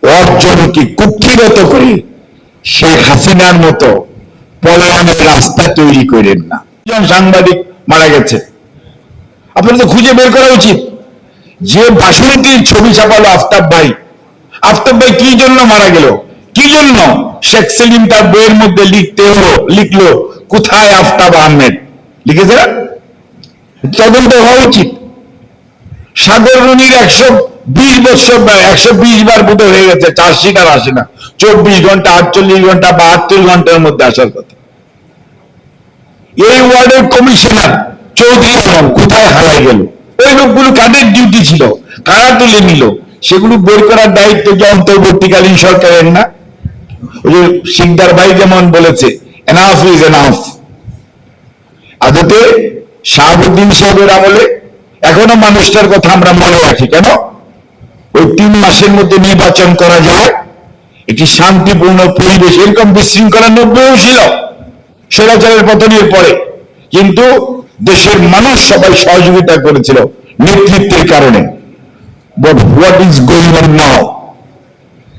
অর্জনকে কুক্ষিগত করে শেখ হাসিনার মতো পলায়নের রাস্তা তৈরি করেন না। একজন সাংবাদিক মারা গেছে, আপনাদের তো খুঁজে বের করা উচিত। যে ভাষণটির ছবি ছাপালো আফতাব ভাই কি জন্য মারা গেল, কি জন্য শেখ সেলিম তার বইয়ের মধ্যে লিখলো কোথায় আফতাব আহমেদ, লিখেছে না? তদন্ত হওয়া উচিত। সাগর রুনির 120 বছর 120 বার বোধ হয়ে গেছে, চার্জশিট আর আসে না। 24 ঘন্টা 48 ঘন্টা 72 ঘন্টার মধ্যে আসার কথা। এই ওয়ার্ডের কমিশনার চৌধুরী আলম কোথায় হারাই গেল? ওই লোকগুলো কাদের ডিউটি ছিল, কারা তুলে নিল, সেগুলো বের করার দায়িত্ব যে অন্তর্বর্তীকালীন সরকারের না? ওই যে শিকদার ভাই যেমন বলেছে, এনাফ ইজ এনাফ। আদতে শাহাবুদ্দিন সাহেবের আমলে এখনো মানুষটার কথা আমরা মনে রাখি। কেন? ওই 3 মাসের মধ্যে নির্বাচন করা যায়, একটি শান্তিপূর্ণ পরিবেশ, এরকম বিশৃঙ্খলা 90-ও ছিল স্বৈরাচারের পতনের পরে, কিন্তু দেশের মানুষ সবাই সহযোগিতা করেছিল নেতৃত্বের কারণে। But what is going on নাও?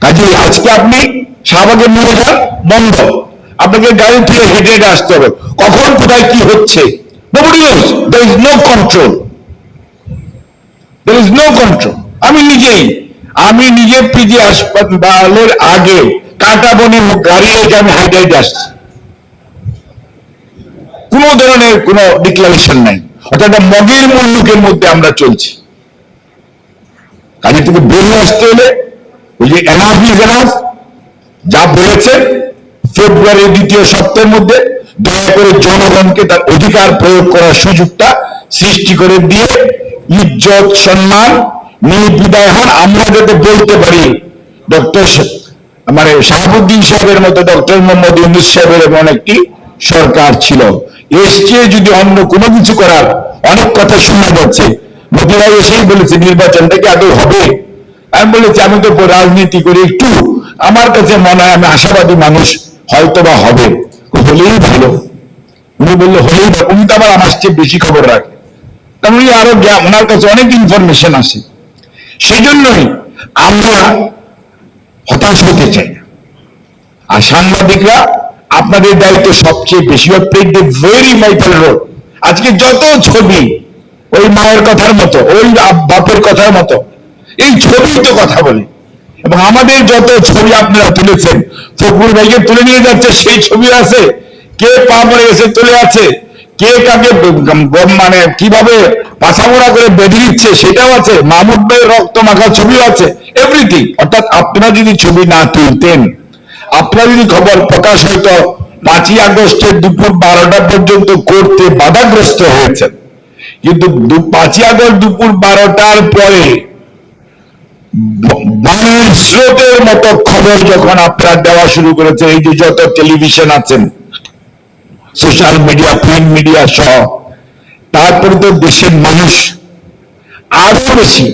কাজে আজকে আপনি শাহবাগের মোড়ে যান, বন্ধ, আপনাকে গাড়ি থেকে হেঁটে হেঁটে আসতে হবে। কখন কোথায় কি হচ্ছে nobody knows. There is no control. There is no control. আমি নিজে পিজি হাসপাতালের আগে কাটা বনে গাড়ি রেখে আমি হাইটে হাইটে আসছি, কোন ধরনের কোন ডিক্লারেশন নাই। অর্থাৎ মগের মুল্লুকের মধ্যে আমরা চলছি। কাজে থেকে বেরিয়ে আসতে হলে ওই যে এনাফ ইজ এনাফ যা বলেছে ফেব্রুয়ারির 2য় সপ্তাহের মধ্যে, দয়া করে জনগণকে তার অধিকার প্রয়োগ করার সুযোগটা সৃষ্টি করে দিয়ে ইজ্জত সম্মান নিয়ে বিদায় হন। আমরা যাতে বলতে পারি ডক্টর শাহাবুদ্দিন সাহেবের মতো ডক্টর মোহাম্মদ ইউনূস সাহেবের এমন একটি সরকার ছিল। এসছে যদি অন্য কোনো কিছু করার অনেক কথা শোনা যাচ্ছে। মোদিরাই এসেই বলেছে নির্বাচনটা কি আদৌ হবে? আমি বলেছি আমি তো রাজনীতি করি একটু, আমার কাছে মনে হয় আমি আশাবাদী মানুষ, হয়তো বা হবে, হলেই ভালো। উনি বললো হলেই ভালো। উনি তো আবার আমার চেয়ে বেশি খবর রাখে, কারণ উনি আরো ওনার কাছে অনেক ইনফরমেশন আসে। সেই জন্যই আমরা হতাশ হতে চাই না। আর সাংবাদিকরা আপনাদের দায়িত্ব সবচেয়ে বেশি, ভেরি ভাইটাল রোল। আজকে যত ছবি ওই মায়ের কথার মতো, ওই বাপের কথার মতো, এই ছবি তো কথা বলে। এবং আমাদের যত ছবি আপনারা তুলেছেন, ফখরুল ভাইকে তুলে নিয়ে যাচ্ছে সেই ছবি আছে, কে পা পড়ে গেছে তুলে আছে, কে কাকে কিভাবে পাছামোড়া করে বেঁধে দিচ্ছে সেটাও আছে, মাহমুদ ভাইয়ের রক্ত মাখা ছবিও আছে, এভরিথিং। অর্থাৎ আপনারা যদি ছবি না তুলতেন, আপনারা যদি খবর প্রকাশ হয়তো 5ই আগস্টের দুপুর 12টা পর্যন্ত করতে বাধাগ্রস্ত হয়েছেন, কিন্তু 5ই আগস্ট দুপুর 12টার পরে বানের স্রোতের মতো খবর যখন আপনারা দেওয়া শুরু করেছেন, এই যে যত টেলিভিশন আছেন, সোশ্যাল মিডিয়া, প্রিন্ট মিডিয়া সহ, তারপরে তো দেশের মানুষ আরো বেশি,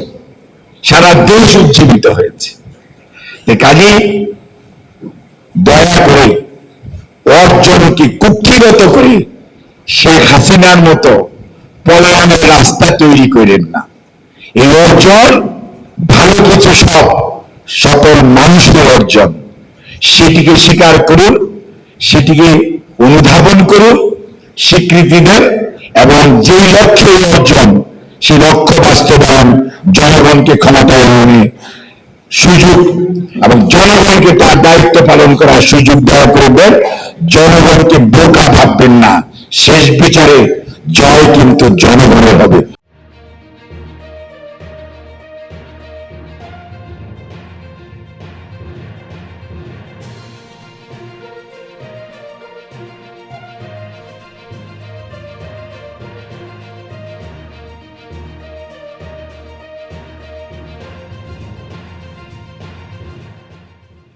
সারা দেশ উজ্জীবিত হয়েছে। কাজেই দয়া করে অর্জনকে কুক্ষিগত করে শেখ হাসিনার মতো পলায়নের রাস্তা তৈরি করেন না। এই অর্জন ভালো কিছু, সকল মানুষের অর্জন, সেটিকে স্বীকার করুন, সেটিকে অনুধাবন করুন, স্বীকৃতি দেন, এবং যে লক্ষ্যে অর্জন সেই লক্ষ্য বাস্তবায়ন, জনগণকে ক্ষমতায় আনে সুযোগ এবং জনগণকে তার দায়িত্ব পালন করার সুযোগ দেওয়া করবেন। জনগণকে বোকা ভাববেন না, শেষ বিচারে জয় কিন্তু জনগণের হবে।